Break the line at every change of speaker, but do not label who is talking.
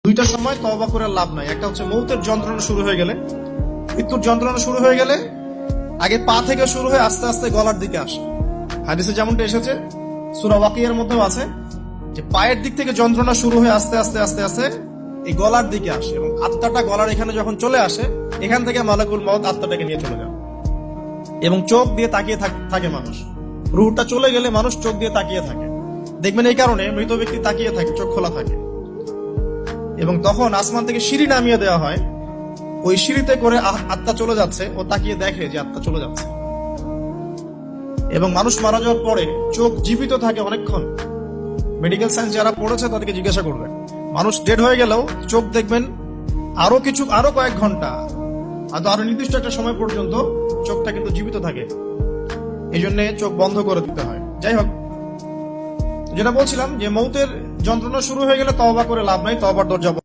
দুইটা সময় তওবা করে লাভ নাই। একটা হচ্ছে মৌতের যন্ত্রণা শুরু হয়ে গেলে, মৃত্যুর যন্ত্রণা শুরু হয়ে গেলে আগে পা থেকে শুরু হয়ে আস্তে আস্তে গলার দিকে আসে। হাদিসে যেমনটা এসেছে, সূরা ওয়াকিয়ার মধ্যেও আছে যে পায়ের দিক থেকে যন্ত্রণা শুরু হয়ে আস্তে আস্তে আস্তে আস্তে এই গলার দিকে আসে, এবং আত্মাটা গলার এখানে যখন চলে আসে, এখান থেকে মালাকুল মউত আত্মাটাকে নিয়ে চলে যায়। এবং চোখ দিয়ে তাকিয়ে থাকে মানুষ। রুহটা চলে গেলে মানুষ চোখ দিয়ে তাকিয়ে থাকে, দেখবেন এই কারণে মৃত ব্যক্তি তাকিয়ে থাকে, চোখ খোলা থাকে। এবং তখন আসমান থেকে সিঁড়ি নামিয়ে দেওয়া হয়, ওই সিঁড়িতে করে আত্মা চলে যাচ্ছে, ও তাকিয়ে দেখে যে আত্মা চলে যাচ্ছে। এবং মানুষ মারা যাওয়ার পরে চোখ জীবিত থাকে অনেকক্ষণ। মেডিকেল সায়েন্স যারা পড়েছে তাদেরকে জিজ্ঞাসা করবে, মানুষ ডেড হয়ে গেলেও চোখ দেখবেন আরো কয়েক ঘন্টা, আরো নির্দিষ্ট একটা সময় পর্যন্ত চোখটা কিন্তু জীবিত থাকে। এই জন্য চোখ বন্ধ করে দিতে হয়। যাই হোক, যেটা বলছিলাম যে মৌতের যন্ত্রণা শুরু হয়ে গেলে তওবা করে লাভ নাই, তওবার দরজা